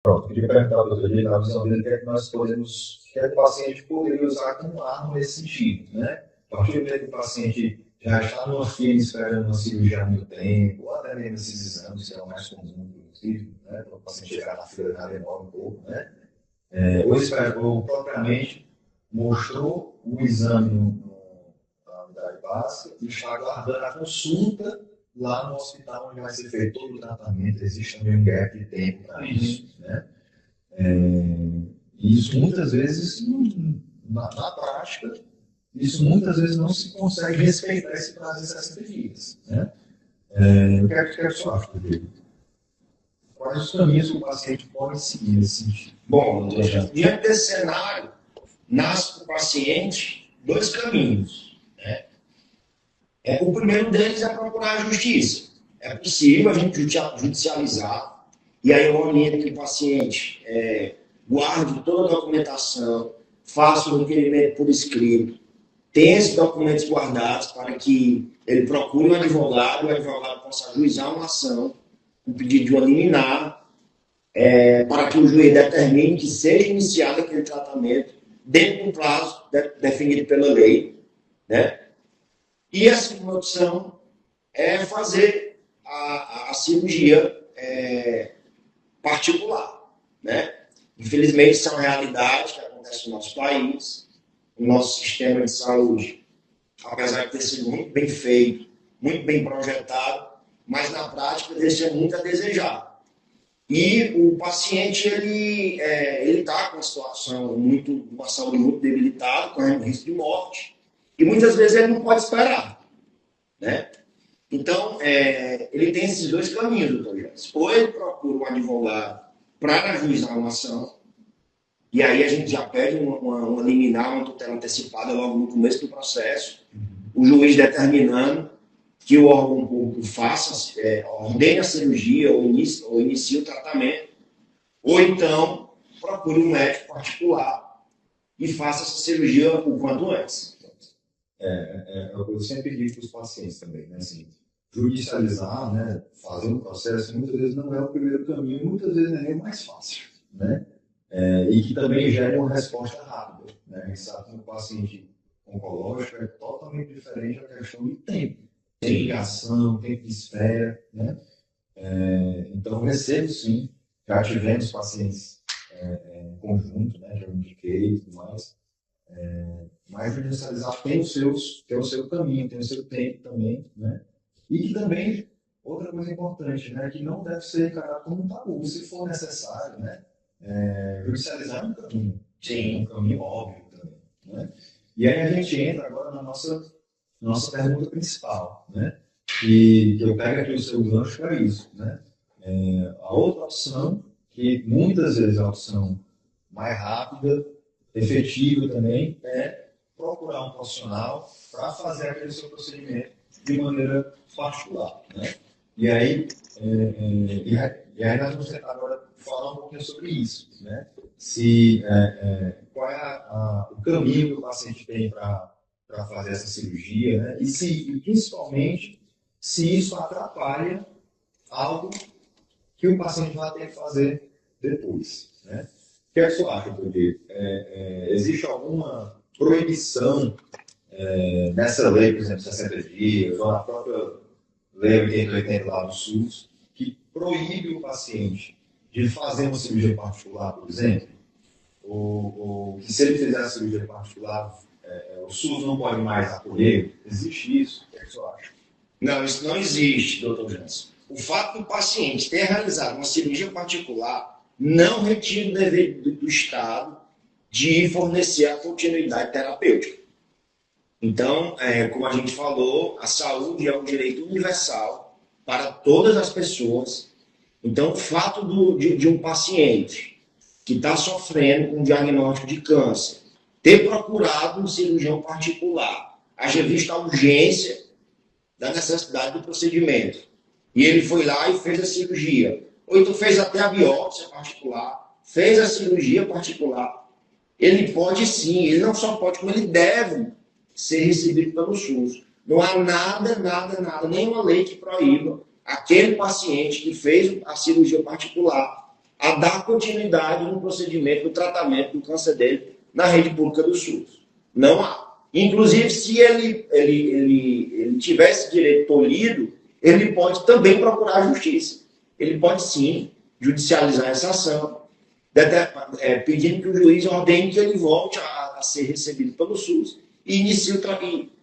Pronto, queria perguntar para o doutor, na visão dele, o que é que nós podemos, o que é que o paciente poderia usar como arma nesse sentido, né? A partir do momento que o paciente já está numa fila esperando uma cirurgia há muito tempo, ou até mesmo esses exames, que é o mais comum, inclusive, né? Para o paciente chegar na fila já demora um pouco, né? Ou propriamente mostrou o exame na unidade básica e está aguardando a consulta lá no hospital onde vai ser feito todo o tratamento. Existe também um gap de tempo para isso, né? E isso muitas vezes, na prática, isso muitas vezes não se consegue respeitar esse prazo de 60 dias, né? O que é que você acha, Rodrigo? Quais os caminhos que o paciente pode seguir nesse sentido? Bom, diante desse cenário, nasce para o paciente dois caminhos, né? O primeiro deles é procurar a justiça. É possível a gente judicializar, e aí eu oriento que o paciente guarde toda a documentação, faça o requerimento por escrito, tenha esses documentos guardados para que ele procure um advogado, o advogado possa ajuizar uma ação, um pedido de uma liminar, para que o juiz determine que seja iniciado aquele tratamento dentro de um prazo definido pela lei, né? E a segunda opção é fazer a cirurgia particular, né? Infelizmente, isso é uma realidade que acontece no nosso país. O nosso sistema de saúde, apesar de ter sido muito bem feito, muito bem projetado, mas na prática deixa muito a desejar. E o paciente, ele está com uma saúde muito debilitada, correndo risco de morte, e muitas vezes ele não pode esperar, né? Então, ele tem esses dois caminhos, doutor Jess. Ou ele procura um advogado para ajuizar uma ação, e aí a gente já pede uma liminar, uma tutela antecipada logo no começo do processo, o juiz determinando que o órgão público ordene a cirurgia ou inicie o tratamento, ou então procure um médico particular e faça essa cirurgia o quanto antes. Eu sempre digo para os pacientes também, né? Assim, judicializar, né? Fazer um processo, muitas vezes não é o primeiro caminho, muitas vezes não é nem o mais fácil, né? E que também gera uma resposta rápida, né? A gente sabe que no paciente oncológico é totalmente diferente a questão do tempo. Tempo de ação, tempo de espera, né? Então, recebo sim, já tivemos pacientes em conjunto, né? Já indiquei e tudo mais. Mas judicializar tem o seu caminho, tem o seu tempo também, né? E que também, outra coisa importante, né? Que não deve ser encarado como um tabu, se for necessário, né? Judicializar é um caminho, sim, é um caminho óbvio também, né? E aí a gente entra agora na nossa pergunta principal, né? Que eu pego aqui o seu gancho para isso, né? A outra opção, que muitas vezes é a opção mais rápida, efetiva também, é procurar um profissional para fazer aquele seu procedimento de maneira particular, né? E aí nós vamos tentar agora falar um pouquinho sobre isso, né? Qual é o caminho que o paciente tem para fazer essa cirurgia, né? E principalmente se isso atrapalha algo que o paciente vai ter que fazer depois, né? O que é que você acha, Rodrigo? Existe alguma proibição nessa lei, por exemplo, 60 dias, ou na própria lei 8080 lá do SUS, que proíbe o paciente de fazer uma cirurgia particular, por exemplo? Ou que se ele fizer a cirurgia particular, o SUS não pode mais acolher? Existe isso? O que é que você acha? Não, isso não existe, doutor Jansen. O fato do paciente ter realizado uma cirurgia particular não retira o dever do Estado de fornecer a continuidade terapêutica. Então, como a gente falou, a saúde é um direito universal para todas as pessoas. Então, o fato de um paciente que está sofrendo com um diagnóstico de câncer ter procurado um cirurgião particular, haja visto a urgência da necessidade do procedimento, e ele foi lá e fez a cirurgia, ou então fez até a biópsia particular, fez a cirurgia particular, ele pode sim, ele não só pode, como ele deve ser recebido pelo SUS. Não há nenhuma lei que proíba aquele paciente que fez a cirurgia particular a dar continuidade no procedimento, no tratamento do câncer dele na rede pública do SUS. Não há. Inclusive, se ele tiver esse direito tolhido, ele pode também procurar a justiça. Ele pode, sim, judicializar essa ação, pedindo que o juiz ordene que ele volte a ser recebido pelo SUS e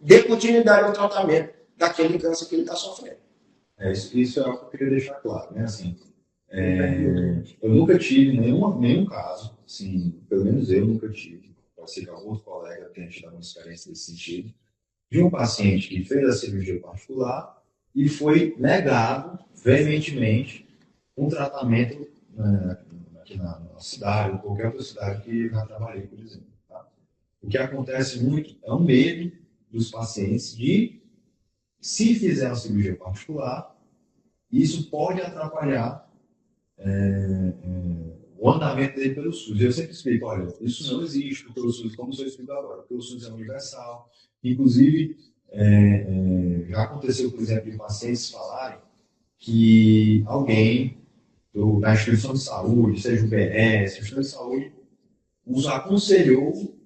dê continuidade ao tratamento daquele câncer que ele está sofrendo. Isso é algo que eu queria deixar claro, né? Assim, eu nunca tive nenhum caso, assim, pelo menos eu nunca tive, pode ser que algum outro colega tenha tido alguma experiência nesse sentido, de um paciente que fez a cirurgia particular e foi negado veementemente um tratamento aqui na nossa cidade, ou qualquer outra cidade que eu já trabalhei, por exemplo. Tá? O que acontece muito é um medo dos pacientes de, se fizer uma cirurgia particular, isso pode atrapalhar o andamento dele pelo SUS. Eu sempre explico, olha, isso não existe porque o SUS, como eu explico agora, porque o SUS é universal. Inclusive, já aconteceu, por exemplo, de pacientes falarem que alguém da instituição de saúde, seja o BS, a instituição de saúde, os aconselhou,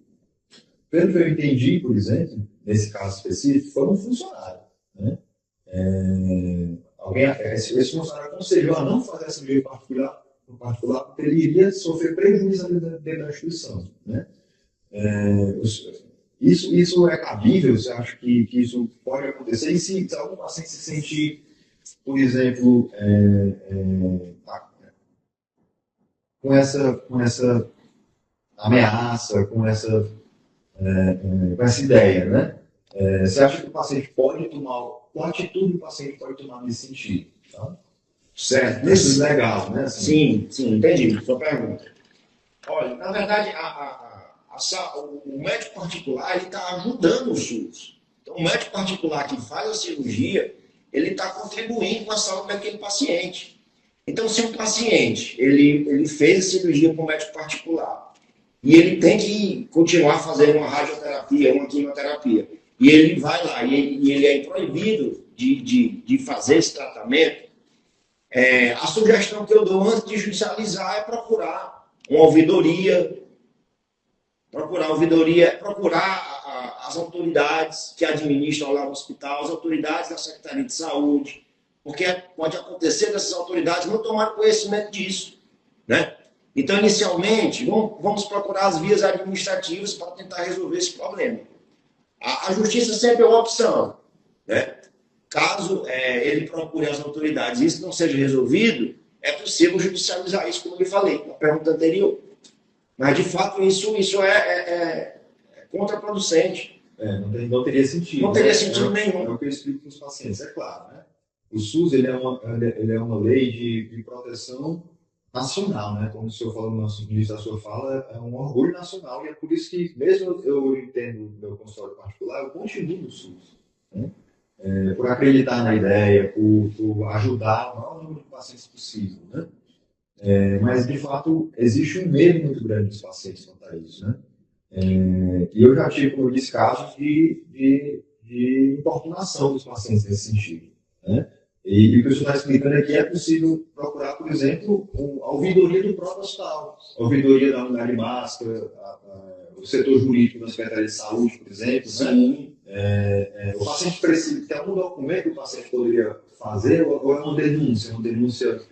pelo que eu entendi, por exemplo, nesse caso específico, foi um funcionário, né? Esse funcionário aconselhou a não fazer essa cirurgia particular porque ele iria sofrer prejuízo dentro da instituição, né? Isso é cabível? Você acha que isso pode acontecer? E se algum paciente se sentir, por exemplo, com essa ameaça, com essa ideia, né? Você acha que o paciente pode tomar, qual atitude o paciente pode tomar nesse sentido? Tá? Certo. Isso é legal, né? Sim, entendi sua pergunta. Olha, na verdade, o médico particular está ajudando o SUS. Então, o médico particular que faz a cirurgia, ele está contribuindo com a saúde daquele paciente. Então, se um paciente ele fez a cirurgia com um médico particular e ele tem que continuar fazendo uma radioterapia, uma quimioterapia, e ele vai lá e ele é proibido de fazer esse tratamento, a sugestão que eu dou antes de judicializar é procurar uma ouvidoria, procurar as autoridades que administram lá no hospital, as autoridades da Secretaria de Saúde, porque pode acontecer dessas autoridades não tomarem conhecimento disso, né? Então, inicialmente, vamos procurar as vias administrativas para tentar resolver esse problema. A justiça sempre é uma opção, né? Caso ele procure as autoridades e isso não seja resolvido, é possível judicializar isso, como eu falei na pergunta anterior. Mas, de fato, isso é contraproducente. Não teria sentido. Não teria sentido nenhum. É o que eu explico para os pacientes, é claro, né? O SUS ele é uma lei de proteção nacional, né? Como o senhor falou no início da sua fala, é um orgulho nacional, e é por isso que, mesmo eu entendo meu consultório particular, eu continuo no SUS, né? Por acreditar na ideia, por ajudar o maior número de pacientes possível, né? Mas, de fato, existe um medo muito grande dos pacientes quanto a isso, né? E eu já tive, como eu disse, casos de importunação dos pacientes nesse sentido, né? E o que o senhor está explicando aqui é possível procurar, por exemplo, a ouvidoria do próprio hospital, a ouvidoria da unidade de máscara, o setor jurídico da Secretaria de Saúde, por exemplo. Sim. Né? O paciente precisa ter algum documento que o paciente poderia fazer, ou é uma denúncia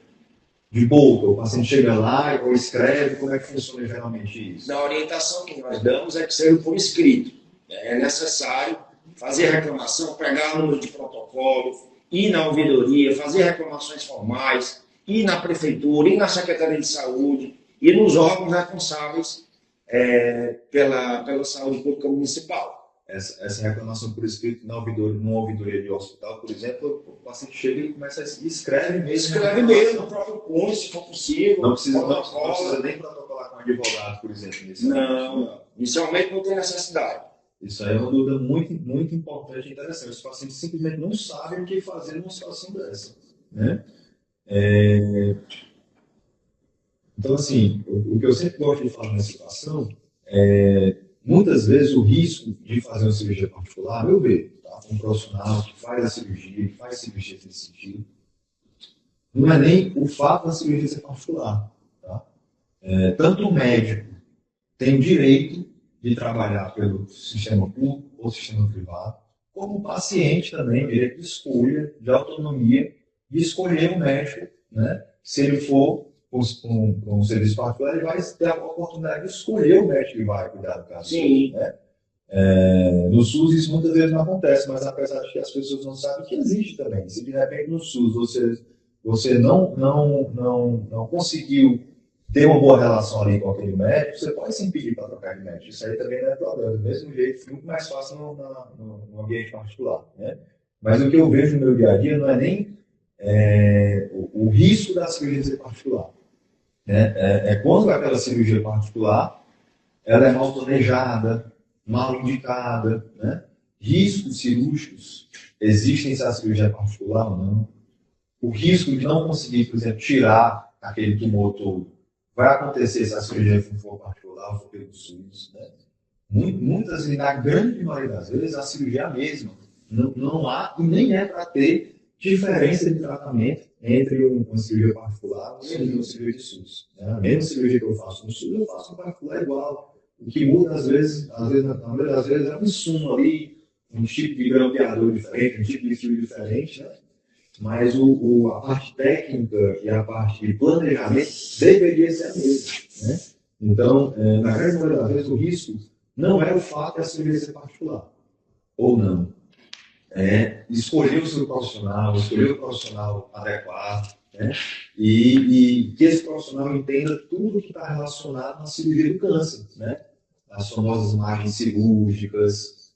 de boca? O paciente chega lá ou escreve, como é que funciona geralmente isso? Na orientação que nós damos é que seja por escrito. É necessário fazer reclamação, pegar o número de protocolo, ir na ouvidoria, fazer reclamações formais, ir na prefeitura, ir na Secretaria de Saúde, ir nos órgãos responsáveis pela saúde pública municipal. Essa reclamação por escrito numa ouvidoria de hospital, por exemplo, o paciente chega e começa a escreve mesmo. Escreve mesmo, no próprio punho, se for possível. Não precisa nem protocolar com um advogado, por exemplo. Não, inicialmente não tem necessidade. Isso aí é uma dúvida muito, muito importante e interessante. Os pacientes simplesmente não sabem o que fazer numa situação dessa, né? Então, assim, o que eu sempre gosto de falar nessa situação muitas vezes o risco de fazer uma cirurgia particular, meu ver, tá? Um profissional que faz a cirurgia, que faz cirurgia nesse sentido, não é nem o fato da cirurgia ser particular, tá? Tanto o médico tem o direito de trabalhar pelo sistema público ou sistema privado, como o paciente também, direito de escolha, de autonomia, de escolher o médico, né? Se ele for um serviço particular, ele vai ter a oportunidade de escolher o médico que vai cuidar do caso. Sim. Né? No SUS isso muitas vezes não acontece, mas apesar de que as pessoas não sabem que existe também. Se de repente no SUS você não conseguiu ter uma boa relação ali com aquele médico, você pode sim pedir para trocar de médico. Isso aí também não é problema. Do mesmo jeito, muito mais fácil no ambiente particular. Né? Mas o que eu vejo no meu dia a dia não é nem o risco da cirurgia ser particular. Né? Quando aquela cirurgia particular ela é mal planejada, mal indicada. Né? Riscos cirúrgicos existem se a cirurgia é particular ou não. O risco de não conseguir, por exemplo, tirar aquele tumor todo vai acontecer se a cirurgia for particular ou for pelo SUS. Né? Muitas, e na grande maioria das vezes, a cirurgia é a mesma. Não há e nem é para ter diferença de tratamento entre uma cirurgia particular e uma cirurgia de SUS. Né? A mesma cirurgia que eu faço no SUS, eu faço no particular igual. O que muda, às vezes, na maioria das vezes, é um insumo ali, um tipo de grampeador diferente, um tipo de fio diferente, né? Mas a parte técnica e a parte de planejamento deveria ser a mesma. Né? Então, na grande maioria das vezes, o risco não é o fato de a cirurgia ser particular, ou não. Escolher o seu profissional, escolher o profissional adequado, né? E que esse profissional entenda tudo que está relacionado na cirurgia do câncer, né? As famosas margens cirúrgicas,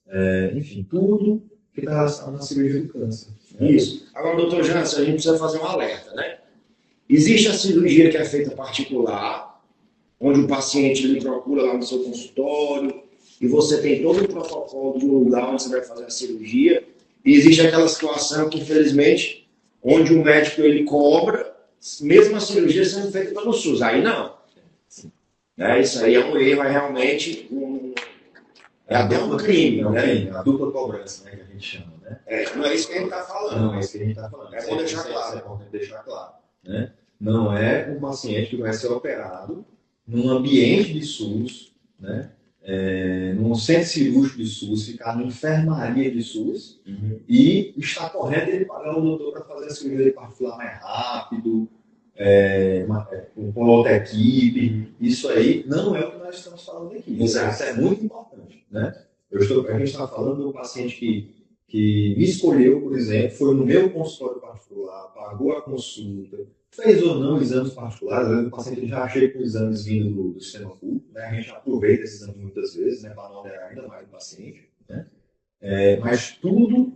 enfim, tudo que está relacionado na cirurgia do câncer. Isso. Agora, doutor Jansen, a gente precisa fazer um alerta, né? Existe a cirurgia que é feita particular, onde o paciente lhe procura lá no seu consultório e você tem todo o protocolo do lugar onde você vai fazer a cirurgia. E existe aquela situação que, infelizmente, onde o médico ele cobra, mesmo a cirurgia sendo feita pelo SUS. Aí não. Isso aí é um erro, é realmente até um crime, né? A dupla cobrança, né, que a gente chama. Né? Não é isso que a gente está falando. Não é isso que a gente está falando. É bom deixar claro. É importante deixar claro. Né? Não é um paciente que vai ser operado num ambiente de SUS, né? Num centro cirúrgico de SUS, ficar na enfermaria de SUS e está correto ele pagar o doutor para fazer a cirurgia particular mais rápido, com outra equipe. Isso aí não é o que nós estamos falando aqui. Exato. Isso é muito importante. Né? A gente está falando do paciente que me escolheu, por exemplo, foi no meu consultório particular, pagou a consulta, fez ou não exames particulares. O paciente já chega com exames vindo do sistema público, né? A gente aproveita esses exames muitas vezes, né, para não onerar ainda mais o paciente. Né? Mas tudo,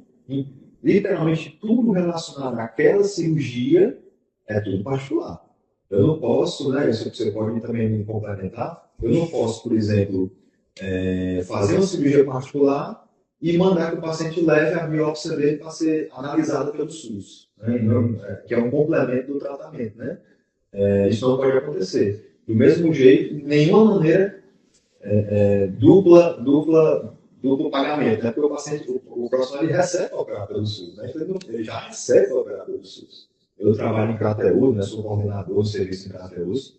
literalmente tudo relacionado àquela cirurgia é tudo particular. Eu não posso, né, isso você pode também me complementar, eu não posso, por exemplo, fazer uma cirurgia particular e mandar que o paciente leve a biópsia dele para ser analisada pelo SUS, né? Que é um complemento do tratamento. Né? Isso não pode acontecer. Do mesmo jeito, de nenhuma maneira duplo pagamento, né? Porque o profissional ele recebe a operar pelo SUS, né? Então, ele já recebe a operar pelo SUS. Eu trabalho em Crateús, né? Sou coordenador de serviço em Crateús,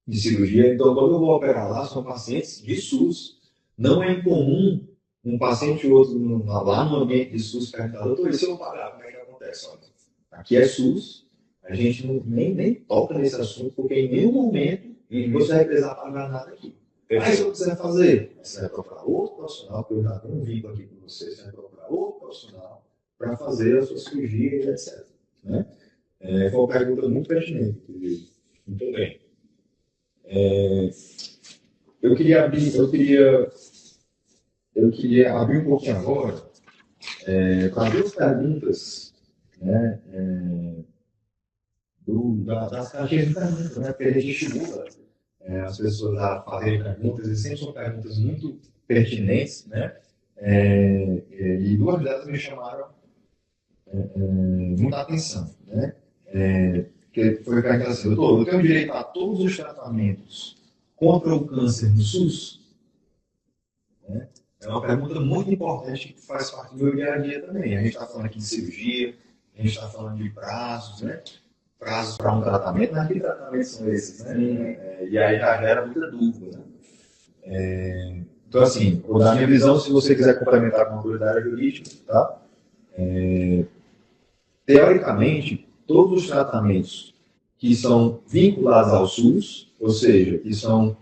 de cirurgia, então quando eu vou operar lá, são pacientes de SUS. Não é incomum um paciente e outro lá no ambiente de SUS perguntar, doutor, e se eu não pagar, como é que acontece? Olha, aqui é SUS, a gente nem toca nesse assunto, porque em nenhum momento você vai precisar pagar nada aqui. Mas se eu quiser fazer, você vai procurar outro profissional, porque eu já tenho um vínculo aqui com você vai procurar outro profissional para fazer a sua cirurgia e etc. Né? Foi uma pergunta muito pertinente, inclusive. Muito bem. Eu queria abrir um pouquinho agora para duas perguntas, né, das caixinhas de perguntas, né, porque a gente estimula as pessoas a fazerem perguntas, e sempre são perguntas muito pertinentes, né, e duas delas me chamaram muita atenção. Né, que foi perguntar assim, doutor, eu tenho direito a todos os tratamentos contra o câncer no SUS? Né? É uma pergunta muito importante que faz parte do meu dia a dia também. A gente está falando aqui de cirurgia, a gente está falando de prazos, né? prazos para um tratamento, mas que tratamentos são esses, né? E aí já gera muita dúvida, né? Então, assim, vou dar a minha visão, se você quiser complementar com uma coisa da área jurídica, tá? Teoricamente, todos os tratamentos que são vinculados ao SUS, ou seja, que são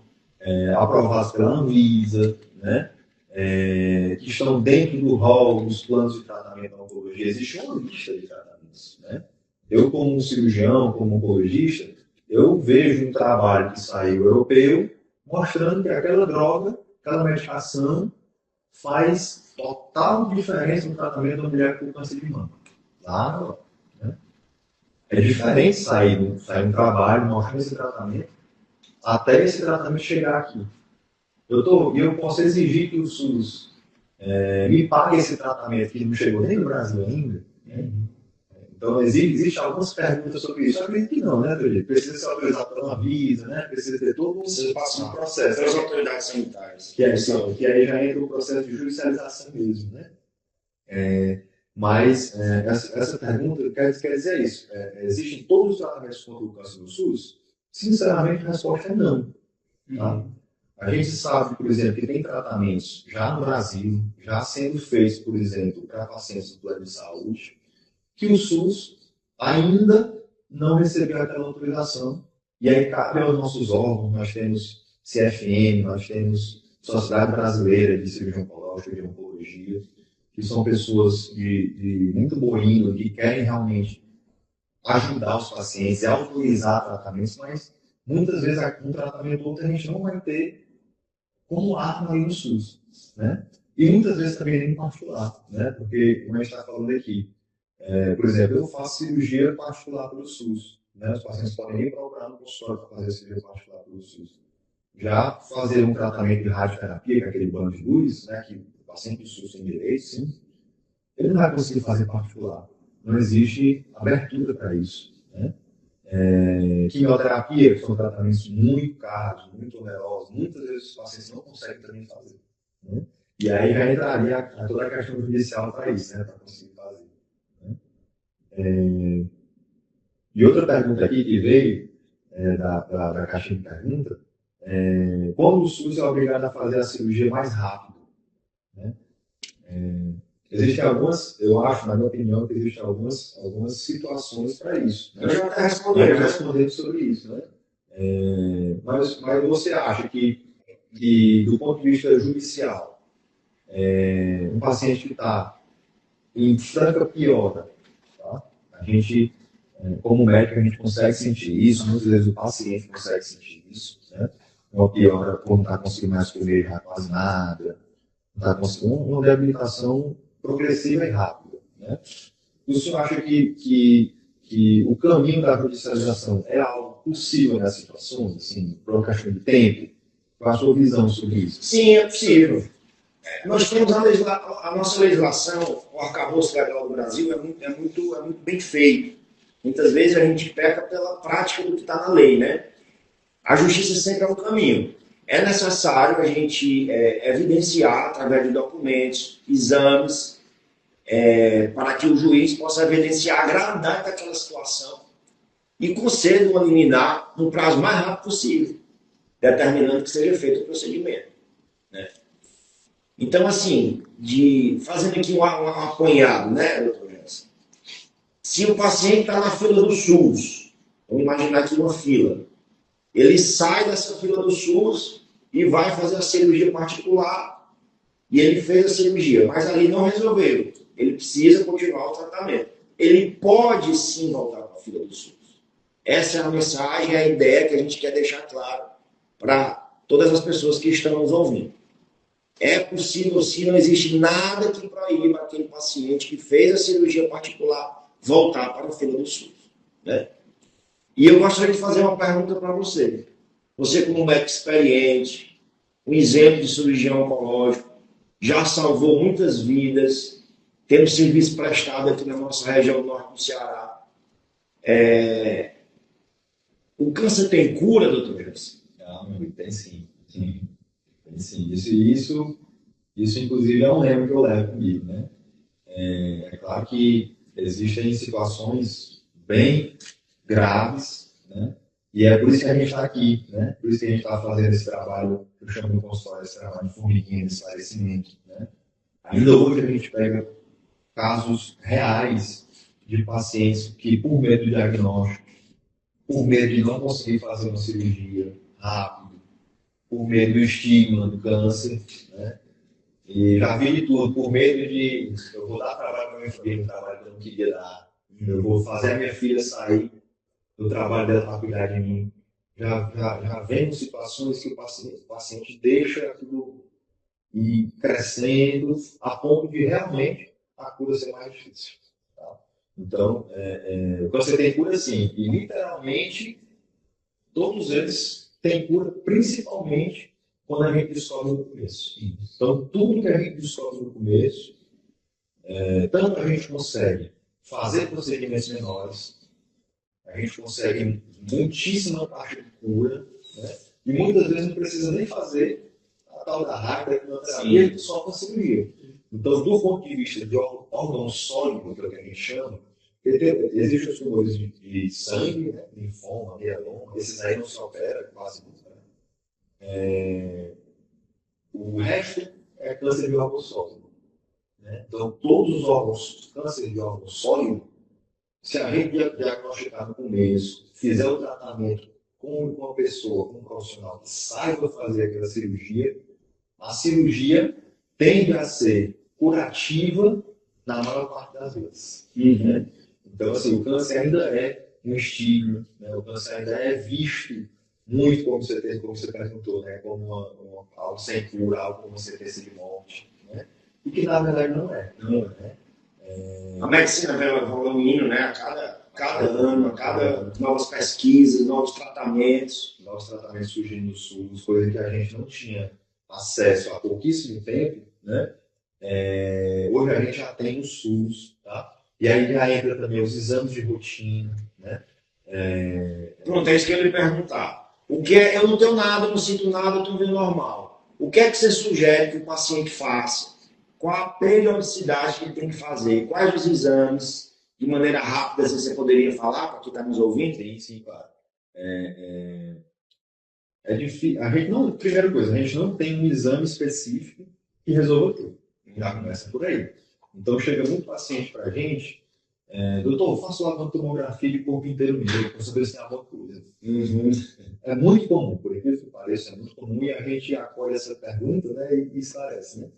aprovados pela Anvisa, né? Que estão dentro do rol dos planos de tratamento da oncologia, existe uma lista de tratamentos, né? Eu, como um cirurgião, como oncologista, eu vejo um trabalho que saiu europeu mostrando que aquela droga, aquela medicação faz total diferença no tratamento da mulher com câncer de mama. Lá, né? É diferente sair um trabalho mostrando esse tratamento até esse tratamento chegar aqui. Eu posso exigir que o SUS me pague esse tratamento que não chegou nem no Brasil ainda. Né? Então, existem algumas perguntas sobre isso. Eu acredito que não, né, Felipe? Precisa ser autorizado pela Anvisa, né? Precisa ter todo um processo. Pelas autoridades sanitárias. Que aí já entra o processo de judicialização mesmo, né? Mas essa pergunta quer dizer isso. Existem todos os tratamentos contra o câncer no SUS? Sinceramente, a resposta é não. Tá? A gente sabe, por exemplo, que tem tratamentos já no Brasil, já sendo feitos, por exemplo, para pacientes do plano de saúde, que o SUS ainda não recebeu aquela autorização. E aí cabe aos nossos órgãos, nós temos CFM, nós temos Sociedade Brasileira de Cirurgia Oncológica, de Oncologia, que são pessoas de muito boa índole, que querem realmente ajudar os pacientes e autorizar tratamentos, mas muitas vezes um tratamento ou outro a gente não vai ter como arma aí no SUS, né? E muitas vezes também nem particular, né? Porque, como a gente está falando aqui, por exemplo, eu faço cirurgia particular pelo SUS, né? Os pacientes podem ir procurar no consultório para fazer cirurgia particular pelo SUS. Já fazer um tratamento de radioterapia, com aquele banho de luz, né? Que o paciente do SUS tem direito, sim, ele não vai conseguir fazer particular. Não existe abertura para isso, né? Quimioterapia, que são tratamentos muito caros, muito onerosos, muitas vezes os pacientes não conseguem também fazer. Né? E aí já entraria toda a questão judicial para isso, né? Para conseguir fazer. Né? E outra pergunta aqui que veio da caixinha de pergunta, como o SUS é obrigado a fazer a cirurgia mais rápido? Né? Existem algumas, eu acho, na minha opinião, que existem algumas situações para isso. Né? Eu já até respondendo sobre isso. Né? Mas você acha que, do ponto de vista judicial, um paciente que está em franca piora, tá? A gente, como médico, a gente consegue sentir isso, muitas vezes o paciente consegue sentir isso. Né? Uma piora, como não está conseguindo mais comer quase nada, não está conseguindo uma reabilitação progressiva e rápida. Né? O senhor acha que o caminho da judicialização é algo possível nessa situação, assim, por uma questão de tempo? Qual a sua visão sobre isso? Sim, é possível. Nós temos a nossa legislação, o arcabouço legal do Brasil é muito bem feito. Muitas vezes a gente peca pela prática do que está na lei, né? A justiça sempre é um caminho. É necessário a gente evidenciar, através de documentos, exames, para que o juiz possa evidenciar a gravidade daquela situação e conceda uma liminar no prazo mais rápido possível, determinando que seja feito o procedimento. Né? Então, assim, fazendo aqui um apanhado, né, doutor Jânson? Se o paciente está na fila do SUS, vamos imaginar aqui uma fila, ele sai dessa fila do SUS e vai fazer a cirurgia particular e ele fez a cirurgia, mas ali não resolveu. Ele precisa continuar o tratamento. Ele pode sim voltar para a fila do SUS. Essa é a mensagem, a ideia que a gente quer deixar claro para todas as pessoas que estão nos ouvindo. É possível sim, não existe nada que proíba aquele paciente que fez a cirurgia particular voltar para a fila do SUS. Né? E eu gostaria de fazer uma pergunta para você. Você, como médico experiente, um exemplo de cirurgião oncológico, já salvou muitas vidas, tendo serviço prestado aqui na nossa região norte do Ceará. O câncer tem cura, doutor Jânson? Não, tem sim. Tem sim. Isso, inclusive, é um lema que eu levo comigo. Né? É claro que existem situações bem graves, né? E é por isso que a gente está aqui, né? Por isso que a gente está fazendo esse trabalho, que eu chamo no consultório, esse trabalho de formiguinha, de esclarecimento, né? Ainda hoje a gente pega casos reais de pacientes que, por medo do diagnóstico, por medo de não conseguir fazer uma cirurgia rápido, por medo do estigma do câncer, né? E já vi de tudo, por medo de eu vou dar trabalho para minha família, um trabalho que eu não queria dar, eu vou fazer a minha filha sair do trabalho dela para cuidar de mim. Já vemos situações que o paciente deixa aquilo ir crescendo a ponto de realmente a cura ser mais difícil. Tá? Então, você tem cura sim, e literalmente todos eles têm cura, principalmente quando a gente descobre no começo. Então, tudo que a gente descobre no começo, tanto a gente consegue fazer procedimentos menores, a gente consegue muitíssima parte de cura, né? E muitas vezes não precisa nem fazer a tal da radioterapia só com a cirurgia. Então, do ponto de vista de órgão sólido, que é o que a gente chama, existem os tumores de sangue, né? Linfoma, mieloma, esses aí não se operam quase nunca. O resto é câncer de órgão sólido. Né? Então, todos os órgãos, câncer de órgão sólido, se a gente diagnosticar no começo, fizer o tratamento com uma pessoa, com um profissional que saiba fazer aquela cirurgia, a cirurgia tende a ser curativa na maior parte das vezes. Né? Então, assim, o câncer ainda é um estigma, né? O câncer ainda é visto muito, como você perguntou, né? Como algo sem cura, algo com uma sentença de morte. Né? E que, na verdade, não é. Não é. A medicina vai evoluindo, né? A cada ano, a cada novas pesquisas, novos tratamentos. Novos tratamentos surgindo no SUS, coisa que a gente não tinha acesso há pouquíssimo tempo, né? Hoje a gente já tem o SUS, tá? E aí já entra também os exames de rotina, né? Pronto, é isso que eu ia lhe perguntar. O que é, eu não tenho nada, não sinto nada, estou vendo normal. O que é que você sugere que o paciente faça? Qual a periodicidade que ele tem que fazer? Quais os exames? De maneira rápida, se você poderia falar para quem está nos ouvindo? Sim, claro. É difícil. A gente não, primeira coisa, a gente não tem um exame específico que resolva tudo. Já começa por aí. Então chega muito paciente para a gente, doutor, faço lá uma tomografia de corpo inteiro mesmo, para saber se tem alguma coisa. É muito comum, por incrível que pareça, é muito comum e a gente acolhe essa pergunta, né, e esclarece, né?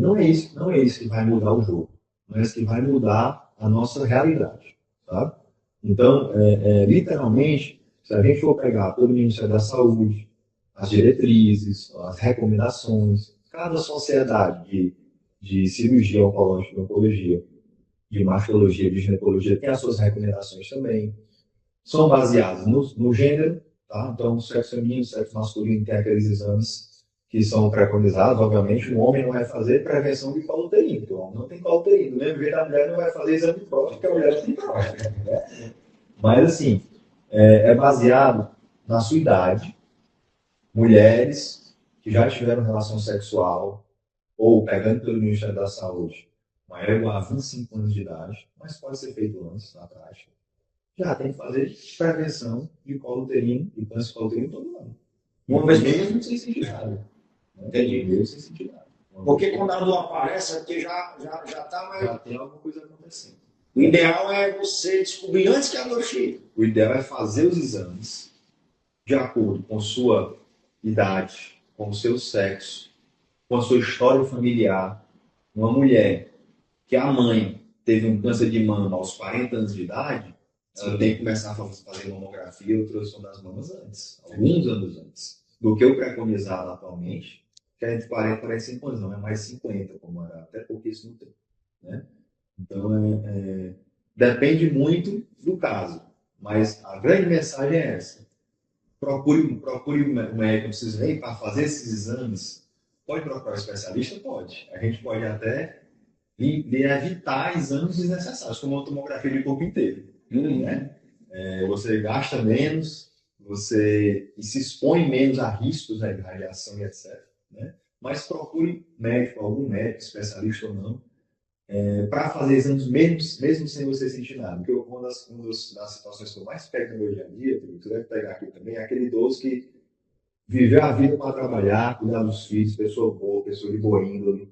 Não é isso que vai mudar o jogo, não é isso que vai mudar a nossa realidade, tá? Então, literalmente, se a gente for pegar todo o Ministério da Saúde, as diretrizes, as recomendações, cada sociedade de cirurgia oncológica, de oncologia, de mastologia, de ginecologia, tem as suas recomendações também, são baseadas no gênero, tá? Então, o sexo feminino, o sexo masculino tem aqueles exames que são preconizados, obviamente, o homem não vai fazer prevenção de colo uterino, porque o homem não tem colo uterino. Do mesmo jeito, a mulher não vai fazer exame de próstata, porque a mulher não tem próstata. Né? Mas, assim, é baseado na sua idade, mulheres que já tiveram relação sexual, ou pegando pelo Ministério da Saúde, maior ou igual a 25 anos de idade, mas pode ser feito antes, na prática, já tem que fazer prevenção de colo uterino e câncer de colo uterino todo ano. Uma vez mesmo sem sentir nada. Entendi. Mesmo sem sentir nada. Porque quando a dor aparece, é porque já está mais. Já tem alguma coisa acontecendo. O ideal é você descobrir antes que a dor chegue. O ideal é fazer os exames de acordo com sua idade, com o seu sexo, com a sua história familiar. Uma mulher que a mãe teve um câncer de mama aos 40 anos de idade, ela tem que começar a fazer mamografia e ultrassom das mamas antes, alguns anos antes, do que o preconizado atualmente, que é entre 40 e 45 anos, não é mais 50, como era até pouquíssimo tempo. Né? Então, depende muito do caso, mas a grande mensagem é essa. Procure um médico, não precisa nem para fazer esses exames. Pode procurar um especialista? Pode. A gente pode até evitar exames desnecessários, como a tomografia de corpo inteiro. Né? Você gasta menos, você se expõe menos a riscos, né, de radiação e etc. Né? Mas procure médico, algum médico, especialista ou não, para fazer exames mesmo sem você sentir nada. Porque uma das situações que eu mais pego no meu dia a dia, tu deve pegar aqui também, é aquele idoso que viveu a vida para trabalhar, cuidar dos filhos, pessoa boa, pessoa de boa índole,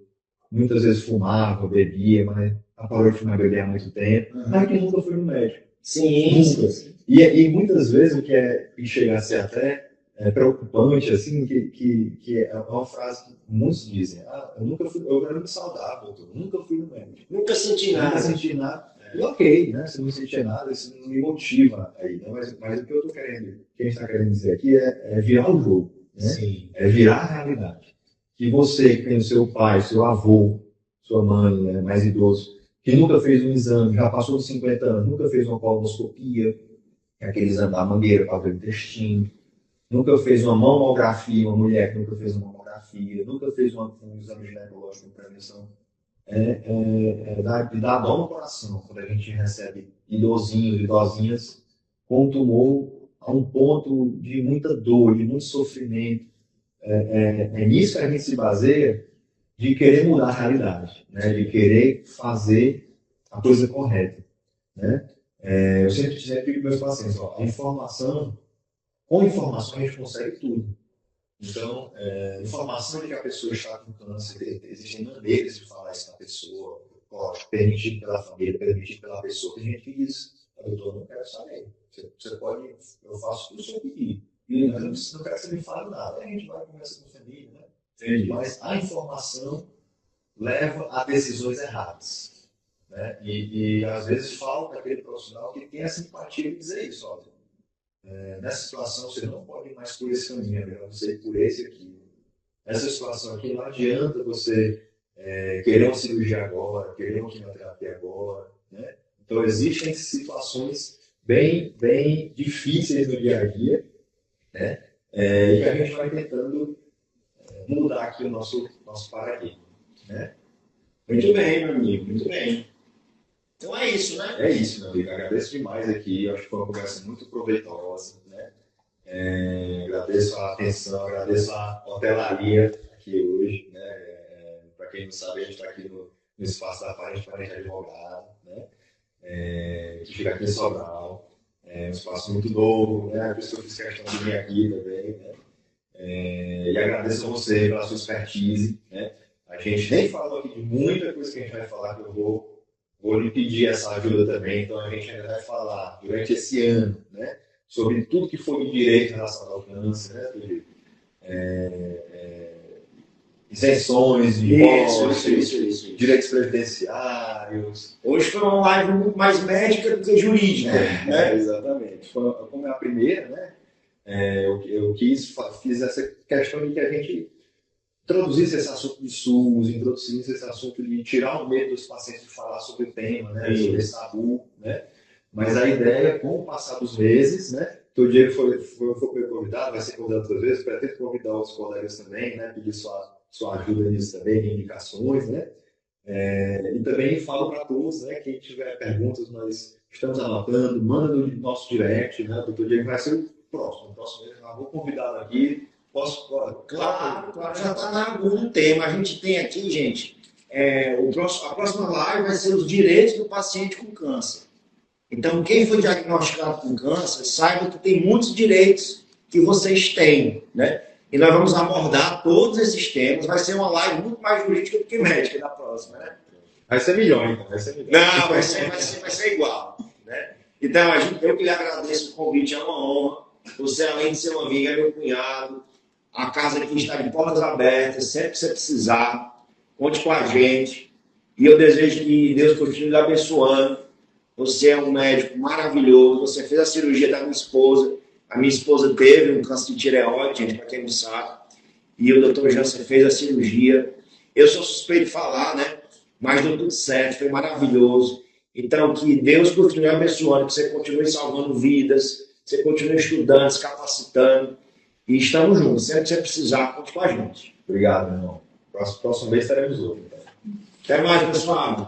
muitas vezes fumava, bebia, mas parou de fumar e beber há muito tempo, mas que nunca foi no médico. Sim, nunca. sim. E muitas vezes o que chega a ser até preocupante, assim, que é uma frase que muitos dizem, eu era muito saudável, doutor, nunca fui no médico. Nunca senti nada. Nunca senti nada. E ok, né? Se não sentir nada, isso não me motiva aí, né? Mas o que eu tô querendo, o que a gente está querendo dizer aqui é virar o jogo, né? Sim. É virar a realidade. Que você, que tem o seu pai, seu avô, sua mãe, né, mais idoso, que nunca fez um exame, já passou dos 50 anos, nunca fez uma colonoscopia, aquele exame da mangueira para ver o intestino, nunca fez uma mamografia, uma mulher que nunca fez uma mamografia, nunca fez um exame ginecológico de prevenção. Dá dó no coração quando a gente recebe idosinhos, idosinhas com tumor a um ponto de muita dor, de muito sofrimento. É nisso que a gente se baseia de querer mudar a realidade, né? De querer fazer a coisa correta, né? Eu sempre digo para os meus pacientes, ó, com informação a gente consegue tudo. Então, informação de que a pessoa está com câncer, existem maneiras de falar isso na pessoa, permitido pela família, permitido pela pessoa. Tem gente que diz, doutor, não quero saber. Você pode, eu faço tudo o seu pedido. Mas eu não quero que você me fale nada. Aí a gente vai conversar com a família, né? Entendi. Mas a informação leva a decisões erradas, né? E às vezes falta aquele profissional que tem a simpatia de dizer isso, olha. Nessa situação você não pode ir mais por esse caminho, é melhor você ir por esse aqui. Nessa situação aqui não adianta você querer uma cirurgia agora, querer uma quimioterapia agora, né? Então existem situações bem difíceis no dia a dia, né? E que a gente vai tentando mudar aqui o nosso paradigma, né? Muito bem, meu amigo, muito bem. Então é isso, né? É isso, meu amigo. Agradeço demais aqui. Acho que foi uma conversa muito proveitosa, né? Agradeço a atenção, agradeço a hotelaria aqui hoje, né? Para quem não sabe, a gente está aqui no espaço da Parente Advogado, né? Que fica aqui em Sobral. É um espaço muito novo, né? Por isso que eu fiz questão de vir aqui também, né? E agradeço a você pela sua expertise, né? A gente nem falou aqui de muita coisa que a gente vai falar, que eu vou lhe pedir essa ajuda também, então a gente ainda vai falar durante esse ano, né, sobre tudo que for de direito relacionado ao câncer, né, Felipe? Isenções de impostos, direitos previdenciários. Hoje foi uma live muito mais médica do que jurídica. Né? Exatamente. Como é a primeira, né, eu fiz essa questão de que a gente introduzisse esse assunto de SUS, introduzisse esse assunto de tirar o medo dos pacientes de falar sobre o tema, né, sobre esse tabu, né? Mas a ideia, com o passar dos meses, né, que o Diego foi convidado, vai ser convidado outras vezes, pretendo convidar outros colegas também, né, pedir sua ajuda nisso também, de indicações, né? E também falo para todos, né, quem tiver perguntas, nós estamos anotando, manda no nosso direct, né, o doutor Diego vai ser o próximo mês, eu vou convidá-lo aqui. Claro, já está na algum tema. A gente tem aqui, gente, a próxima live vai ser os direitos do paciente com câncer. Então, quem foi diagnosticado com câncer, saiba que tem muitos direitos que vocês têm, né? E nós vamos abordar todos esses temas. Vai ser uma live muito mais jurídica do que médica da próxima, né? Vai ser melhor, então. Não, vai ser igual, né? Então, eu que lhe agradeço o convite, é uma honra. Você, além de ser uma amiga, é meu cunhado. A casa aqui está de portas abertas, sempre que você precisar, conte com a gente. E eu desejo que Deus continue lhe abençoando. Você é um médico maravilhoso, você fez a cirurgia da minha esposa. A minha esposa teve um câncer de tireoide, gente, para quem não sabe. E o doutor Jansen fez a cirurgia. Eu sou suspeito de falar, né? Mas deu tudo certo, foi maravilhoso. Então, que Deus continue abençoando, que você continue salvando vidas, você continue estudando, se capacitando. E estamos juntos. Sempre que você precisar, conte com a gente. Obrigado, meu irmão. Próximo mês estaremos outros. Até mais, pessoal.